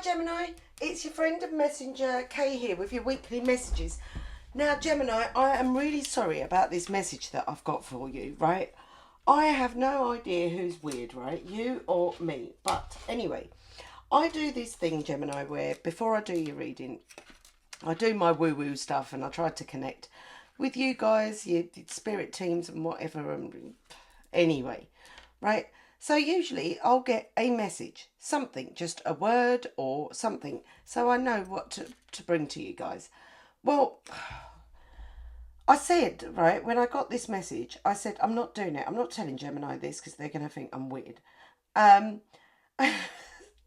Hi Gemini, it's your friend and messenger Kay here with your weekly messages. Now Gemini, I am really sorry about this message that I've got for you, right? I have no idea who's weird, right? You or me. But anyway, I do this thing, Gemini, where before I do your reading, I do my woo-woo stuff and I try to connect with you guys, your spirit teams and whatever. Anyway, right? So usually I'll get a message, something, just a word or something, so I know what to bring to you guys. Well, I said, right, when I got this message, I said, I'm not doing it. I'm not telling Gemini this because they're going to think I'm weird. Um,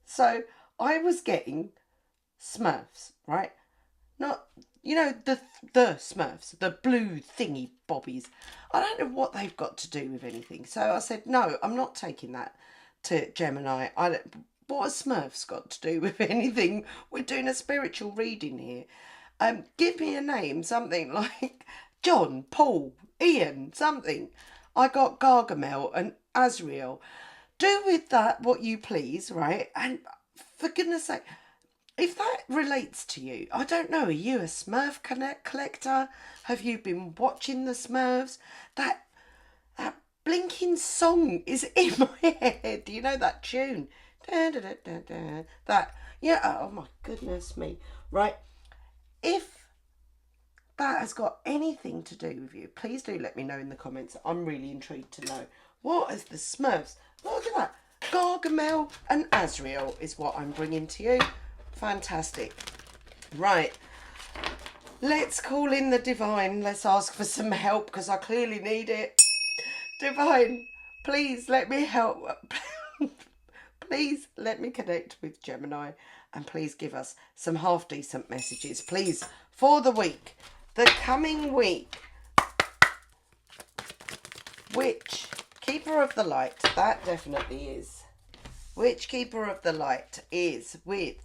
so I was getting Smurfs, right? Not, the Smurfs, the blue thingy bobbies. I don't know what they've got to do with anything. So I said, no, I'm not taking that to Gemini. What has Smurfs got to do with anything? We're doing a spiritual reading here. Give me a name, something like John, Paul, Ian, something. I got Gargamel and Azrael. Do with that what you please, right? And for goodness sake, if that relates to you, I don't know, are you a Smurf collector? Have you been watching the Smurfs? That blinking song is in my head. Do you know that tune? Da, da, da, da, da. That, yeah, oh my goodness me. Right, if that has got anything to do with you, please do let me know in the comments. I'm really intrigued to know. What is the Smurfs? Look at that. Gargamel and Azrael is what I'm bringing to you. Fantastic. Right. Let's call in the divine. Let's ask for some help because I clearly need it. Divine, please let me help. Please let me connect with Gemini and please give us some half decent messages, please, for the week, the coming week. Which keeper of the light? That definitely is. Which keeper of the light is with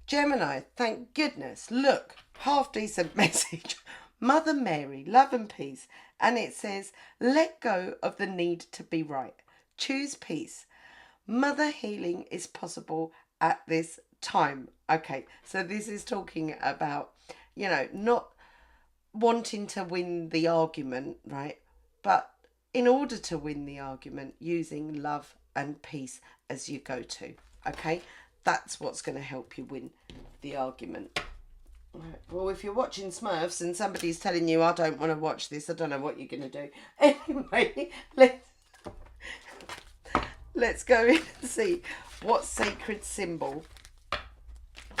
Gemini? Thank goodness. Look, half decent message. Mother Mary, love and peace. And it says, let go of the need to be right. Choose peace. Mother healing is possible at this time. Okay, so this is talking about, not wanting to win the argument, right? But in order to win the argument, using love and peace as you go to. Okay, that's what's going to help you win the argument. Right. Well, if you're watching Smurfs and somebody's telling you, I don't want to watch this, I don't know what you're going to do. Anyway, let's go in and see what sacred symbol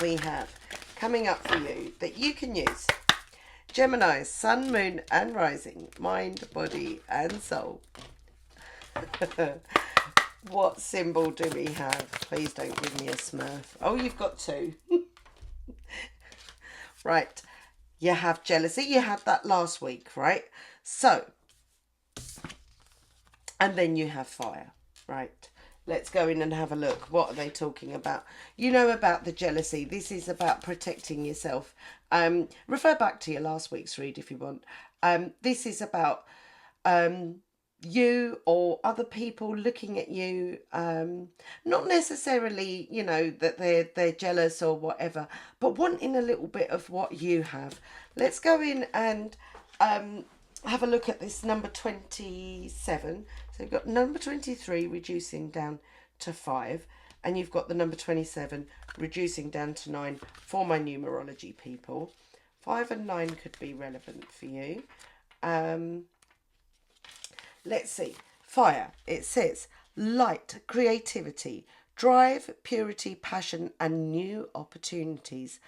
we have coming up for you that you can use. Gemini, sun, moon and rising, mind, body and soul. What symbol do we have? Please don't give me a Smurf. Oh, you've got two. Right, you have jealousy. You had that last week, right? So, and then you have fire, right? Let's go in and have a look. What are they talking about? You know about the jealousy. This is about protecting yourself. Refer back to your last week's read if you want. This is about you or other people looking at you, not necessarily, that they're jealous or whatever, but wanting a little bit of what you have. Let's go in and have a look at this number 27. So you've got number 23 reducing down to 5, and you've got the number 27 reducing down to 9 for my numerology people. 5 and 9 could be relevant for you. Let's see. Fire. It says light, creativity, drive, purity, passion, and new opportunities.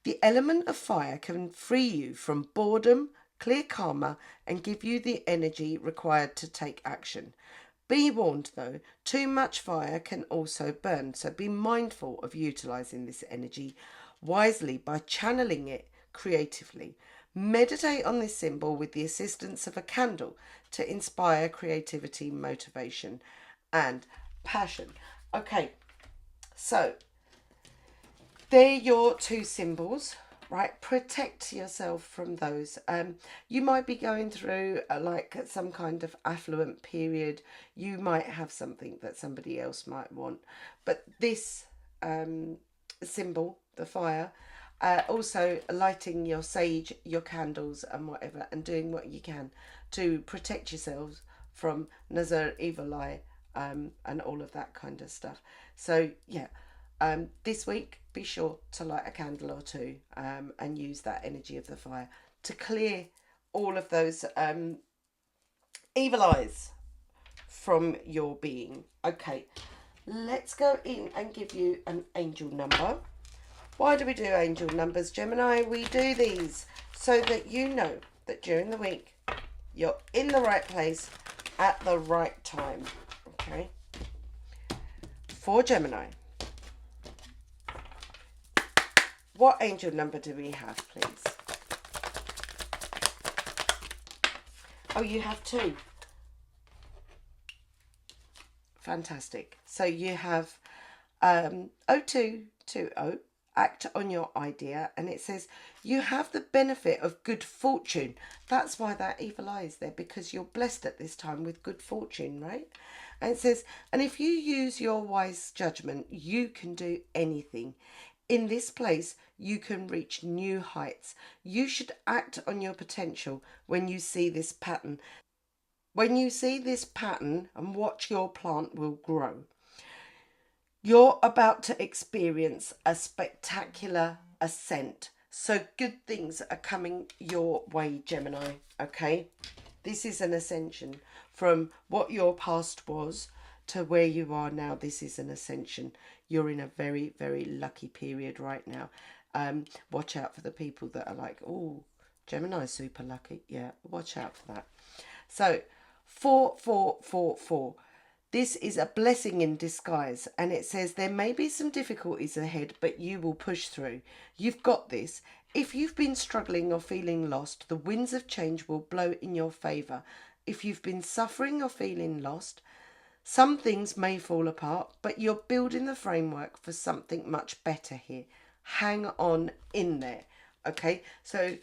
The element of fire can free you from boredom, clear karma, and give you the energy required to take action. Be warned though, too much fire can also burn, so be mindful of utilising this energy wisely by channeling it creatively. Meditate on this symbol with the assistance of a candle to inspire creativity, motivation and passion. Okay, so they're your two symbols, right? Protect yourself from those. You might be going through like some kind of affluent period. You might have something that somebody else might want, but this symbol, the fire. Also lighting your sage, your candles and whatever, and doing what you can to protect yourselves from Nazar, evil eye, and all of that kind of stuff. So yeah, this week be sure to light a candle or two, and use that energy of the fire to clear all of those evil eyes from your being. Okay, let's go in and give you an angel number. Why do we do angel numbers, Gemini? We do these so that you know that during the week you're in the right place at the right time. Okay? For Gemini, what angel number do we have, please? Oh, you have two. Fantastic. So you have 0220, act on your idea, and it says you have the benefit of good fortune. That's why that evil eye is there, because you're blessed at this time with good fortune, right? And it says, and if you use your wise judgment, you can do anything. In this place, you can reach new heights. You should act on your potential when you see this pattern. When you see this pattern and watch your plant will grow. You're about to experience a spectacular ascent. So good things are coming your way, Gemini, okay? This is an ascension from what your past was to where you are now. This is an ascension. You're in a very, very lucky period right now. Watch out for the people that are like, oh, Gemini's super lucky. Yeah, watch out for that. So 4444. This is a blessing in disguise, and it says there may be some difficulties ahead, but you will push through. You've got this. If you've been struggling or feeling lost, the winds of change will blow in your favour. If you've been suffering or feeling lost, some things may fall apart, but you're building the framework for something much better here. Hang on in there. Okay, so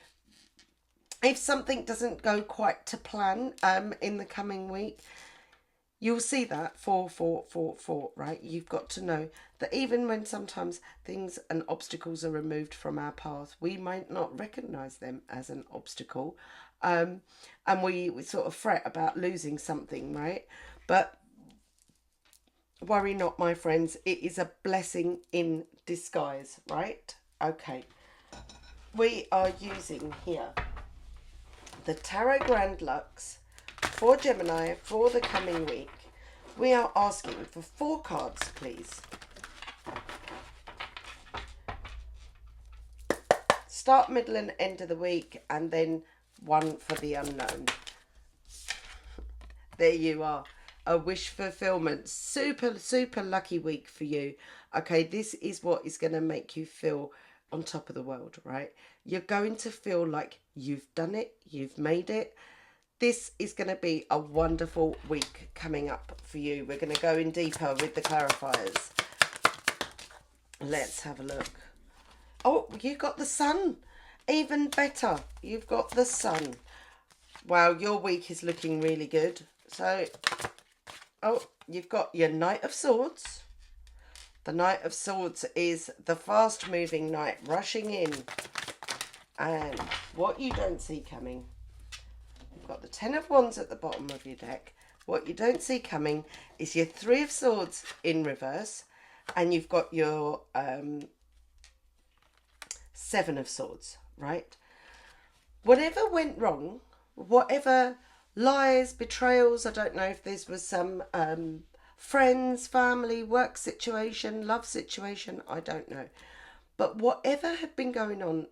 if something doesn't go quite to plan in the coming week, you'll see that 4444, right? You've got to know that even when sometimes things and obstacles are removed from our path, we might not recognise them as an obstacle, and we sort of fret about losing something, right? But worry not, my friends. It is a blessing in disguise, right? Okay. We are using here the Tarot Grand Lux for Gemini for the coming week. We are asking for 4 cards, please. Start, middle and end of the week, and then 1 for the unknown. There you are. A wish fulfillment. Super, super lucky week for you. Okay, this is what is going to make you feel on top of the world, right? You're going to feel like you've done it, you've made it. This is going to be a wonderful week coming up for you. We're going to go in deeper with the clarifiers. Let's have a look. Oh, you got the sun. Even better. You've got the sun. Wow, your week is looking really good. So, oh, you've got your Knight of Swords. The Knight of Swords is the fast-moving knight rushing in. And what you don't see coming. You've got the 10 of Wands at the bottom of your deck. What you don't see coming is your 3 of Swords in reverse. And you've got your 7 of Swords, right? Whatever went wrong, whatever lies, betrayals, I don't know if this was some friends, family, work situation, love situation, I don't know. But whatever had been going on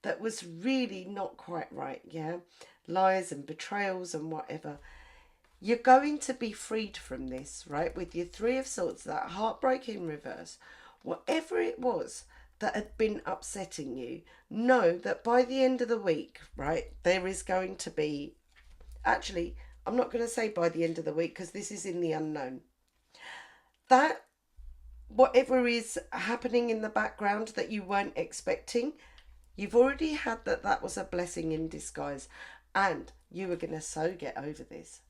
that was really not quite right, yeah, lies and betrayals and whatever, you're going to be freed from this, right? With your 3 of Swords, that heartbreak in reverse, whatever it was that had been upsetting you, know that by the end of the week, right, there is going to be, actually, I'm not going to say by the end of the week because this is in the unknown. That whatever is happening in the background that you weren't expecting, you've already had that was a blessing in disguise, and you are going to so get over this,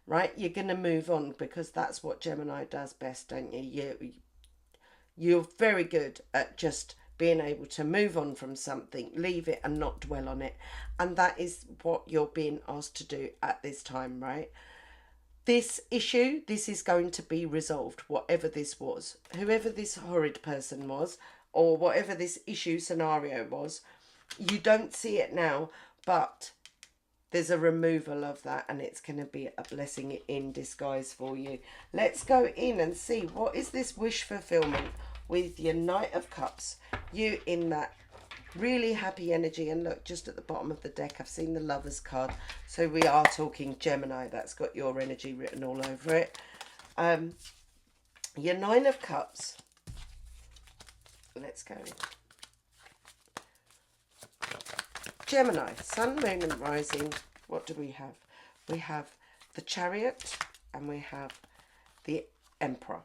right? You're going to move on because that's what Gemini does best, don't you? You're very good at just being able to move on from something, leave it and not dwell on it. And that is what you're being asked to do at this time, right? This issue, this is going to be resolved, whatever this was. Whoever this horrid person was, or whatever this issue scenario was, you don't see it now, but there's a removal of that, and it's going to be a blessing in disguise for you. Let's go in and see, what is this wish fulfillment with your Knight of Cups? You in that really happy energy. And look, just at the bottom of the deck, I've seen the Lovers card. So we are talking Gemini. That's got your energy written all over it. Your Nine of Cups. Let's go. Gemini, Sun, Moon and Rising. What do we have? We have the Chariot and we have the Emperor.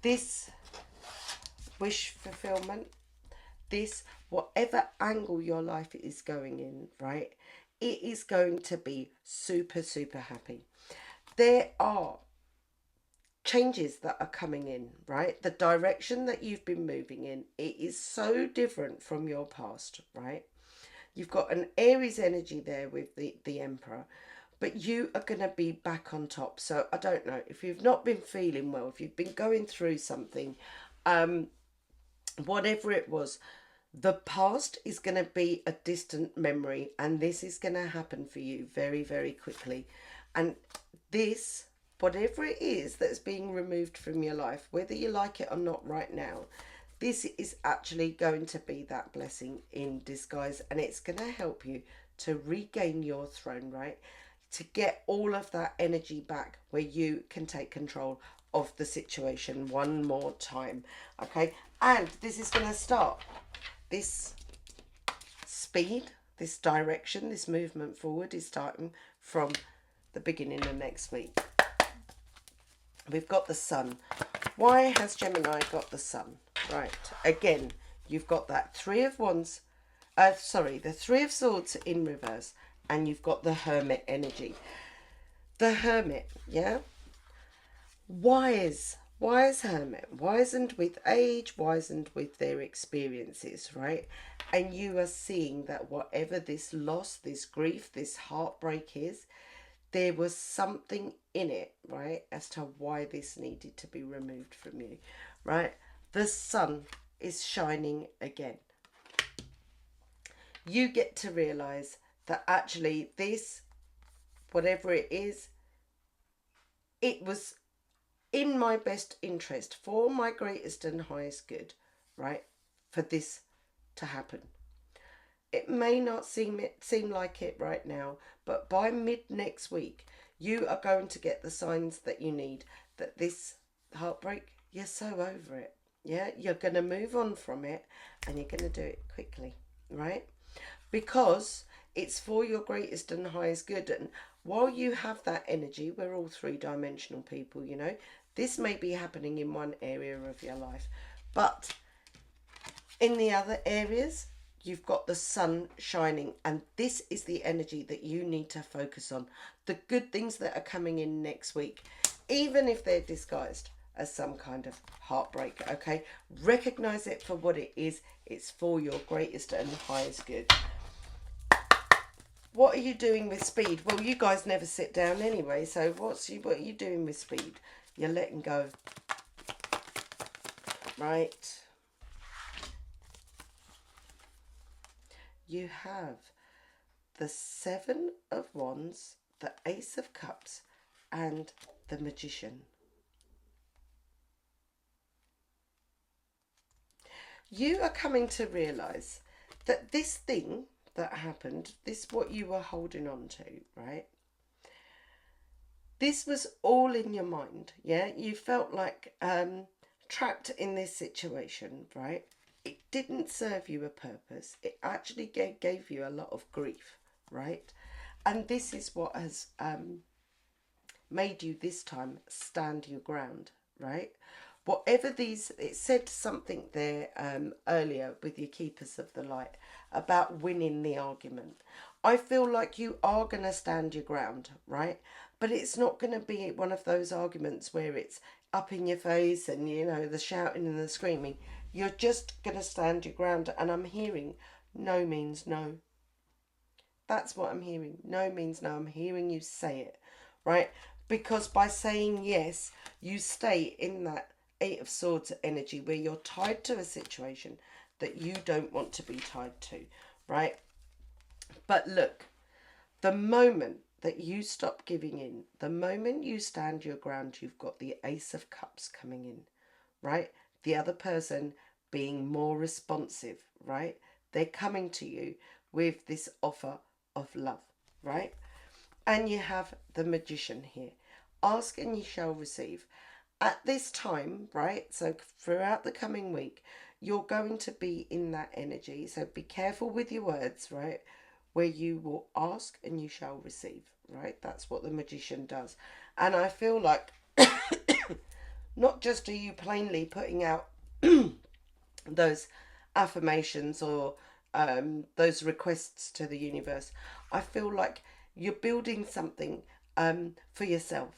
This wish fulfillment, this, whatever angle your life is going in, right, it is going to be super, super happy. There are changes that are coming in, right? The direction that you've been moving in, it is so different from your past, right? You've got an Aries energy there with the Emperor, but you are going to be back on top. So I don't know, if you've not been feeling well, if you've been going through something, whatever it was, the past is going to be a distant memory, and this is going to happen for you very, very quickly. And this, whatever it is that's being removed from your life, whether you like it or not right now, this is actually going to be that blessing in disguise, and it's going to help you to regain your throne, right? To get all of that energy back where you can take control of the situation one more time, okay? And this is going to start this speed, this direction, this movement forward is starting from the beginning of next week. We've got the Sun. Why has Gemini got the Sun? Right, again, you've got that Three of Wands, the Three of Swords in reverse, and you've got the Hermit energy. The Hermit, yeah? Wise Hermit, wizened with age, wizened with their experiences, right? And you are seeing that whatever this loss, this grief, this heartbreak is, there was something in it, right, as to why this needed to be removed from you, right? The sun is shining again. You get to realise that actually this, whatever it is, it was in my best interest, for my greatest and highest good, right, for this to happen. It may not seem like it right now, but by mid next week, you are going to get the signs that you need, that this heartbreak, you're so over it. Yeah, you're going to move on from it, and you're going to do it quickly, right? Because it's for your greatest and highest good. And while you have that energy, we're all three-dimensional people, you know. This may be happening in one area of your life, but in the other areas, you've got the sun shining, and this is the energy that you need to focus on. The good things that are coming in next week, even if they're disguised as some kind of heartbreak, okay? Recognize it for what it is. It's for your greatest and highest good. What are you doing with speed? Well, you guys never sit down anyway, so what are you doing with speed? You're letting go, right? You have the Seven of Wands, the Ace of Cups, and the Magician. You are coming to realise that this thing that happened, this what you were holding on to, right? This was all in your mind, yeah? You felt like trapped in this situation, right? It didn't serve you a purpose. It actually gave you a lot of grief, right? And this is what has made you this time stand your ground, right? Whatever these, it said something there earlier with your Keepers of the Light about winning the argument. I feel like you are going to stand your ground, right? But it's not going to be one of those arguments where it's up in your face and, you know, the shouting and the screaming. You're just going to stand your ground. And I'm hearing no means no. That's what I'm hearing. No means no. I'm hearing you say it, right? Because by saying yes, you stay in that Eight of Swords energy where you're tied to a situation that you don't want to be tied to, right? But look, the moment that you stop giving in, the moment you stand your ground, you've got the Ace of Cups coming in, right? The other person being more responsive, right? They're coming to you with this offer of love, right? And you have the Magician here. Ask and ye shall receive. At this time, right? So throughout the coming week, you're going to be in that energy. So be careful with your words, right? Where you will ask and you shall receive, right? That's what the Magician does. And I feel like not just are you plainly putting out those affirmations or those requests to the universe, I feel like you're building something for yourself.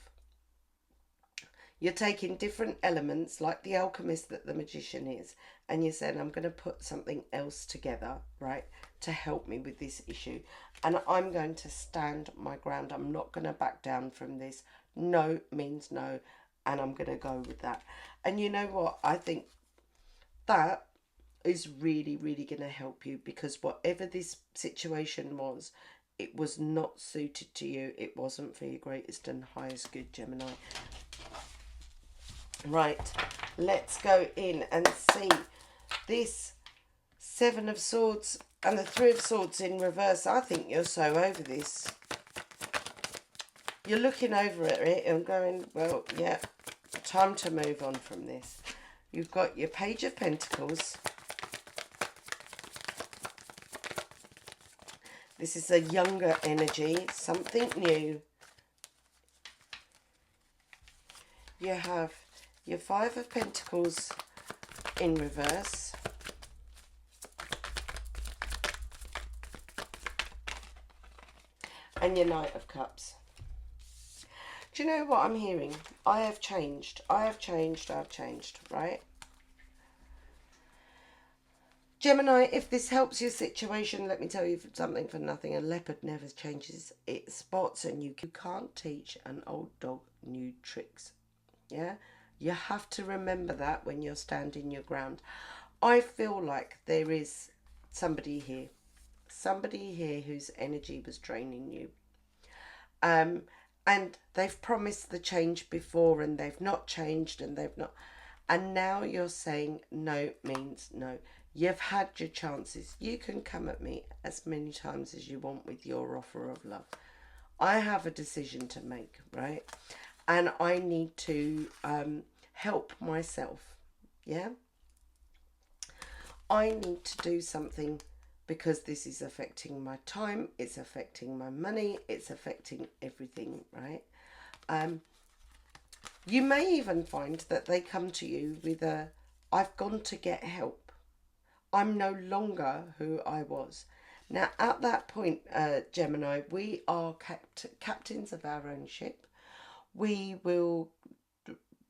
You're taking different elements like the alchemist that the Magician is, and you're saying, I'm going to put something else together, right, to help me with this issue. And I'm going to stand my ground. I'm not going to back down from this. No means no, and I'm going to go with that. And you know what? I think that is really, really going to help you, because whatever this situation was, it was not suited to you. It wasn't for your greatest and highest good, Gemini. Right, let's go in and see this Seven of Swords and the Three of Swords in reverse. I think you're so over this. You're looking over at it and going, well, yeah, time to move on from this. You've got your Page of Pentacles. This is a younger energy, something new. You have your Five of Pentacles in reverse. And your Knight of Cups. Do you know what I'm hearing? I have changed. I have changed. I've changed, right? Gemini, if this helps your situation, let me tell you something for nothing. A leopard never changes its spots, and you can't teach an old dog new tricks. Yeah? You have to remember that when you're standing your ground. I feel like there is somebody here whose energy was draining you. And they've promised the change before, and they've not changed, and and now you're saying no means no. You've had your chances. You can come at me as many times as you want with your offer of love. I have a decision to make, right? And I need to help myself, yeah? I need to do something, because this is affecting my time, it's affecting my money, it's affecting everything, right? You may even find that they come to you with a, I've gone to get help. I'm no longer who I was. Now, at that point, Gemini, we are captains of our own ship. We will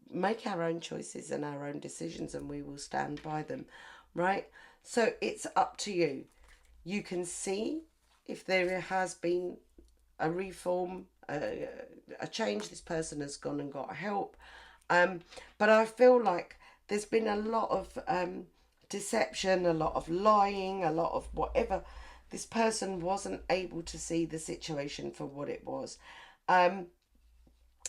make our own choices and our own decisions, and we will stand by them, right? So it's up to you. You can see if there has been a reform, a change. This person has gone and got help. But I feel like there's been a lot of deception, a lot of lying, a lot of whatever. This person wasn't able to see the situation for what it was. And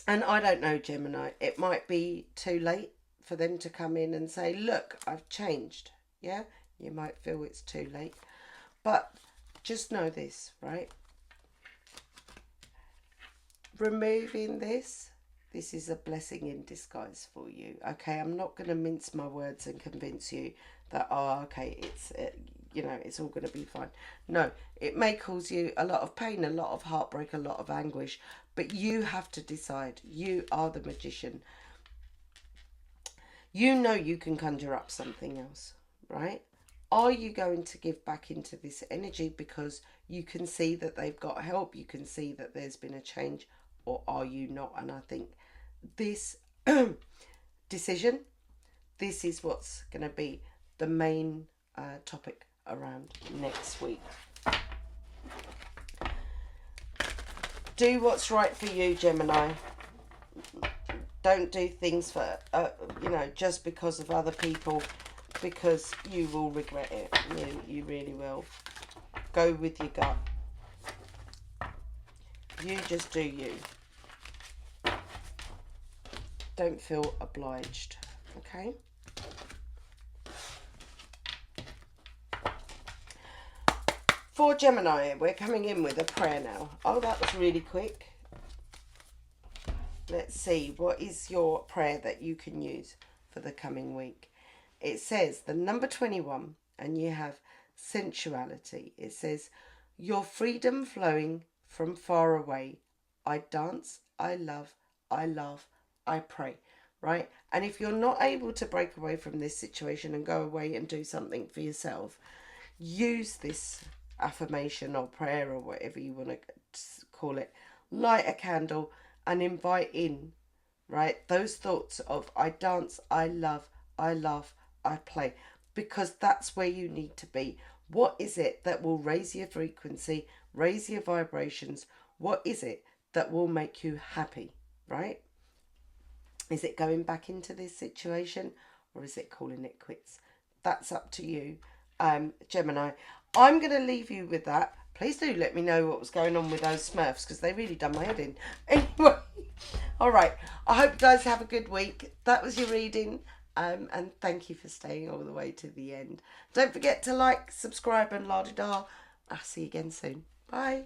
I don't know, Gemini, it might be too late for them to come in and say, look, I've changed. Yeah, you might feel it's too late. But just know this, right? Removing this is a blessing in disguise for you. Okay, I'm not going to mince my words and convince you that, oh, okay, it's, you know, it's all going to be fine. No, it may cause you a lot of pain, a lot of heartbreak, a lot of anguish, but you have to decide. You are the magician. You know you can conjure up something else, right? Are you going to give back into this energy because you can see that they've got help, you can see that there's been a change, or are you not? And I think this decision. This is what's going to be the main topic around next week. Do what's right for you, Gemini. Don't do things for, just because of other people, because you will regret it. You really will. Go with your gut. You just do you. Don't feel obliged, okay? For Gemini, we're coming in with a prayer now. Oh, that was really quick. Let's see, what is your prayer that you can use for the coming week? It says the number 21, and you have sensuality. It says, your freedom flowing from far away. I dance, I love, I pray. Right? And if you're not able to break away from this situation and go away and do something for yourself, use this affirmation or prayer or whatever you want to call it. Light a candle and invite in, right, those thoughts of I dance, I love, I play, because that's where you need to be. What is it that will raise your frequency, raise your vibrations? What is it that will make you happy, right? Is it going back into this situation, or is it calling it quits? That's up to you, Gemini. I'm going to leave you with that. Please do let me know what was going on with those Smurfs, because they really done my head in. Anyway, all right. I hope you guys have a good week. That was your reading. And thank you for staying all the way to the end. Don't forget to like, subscribe, and la-di-da. I'll see you again soon. Bye.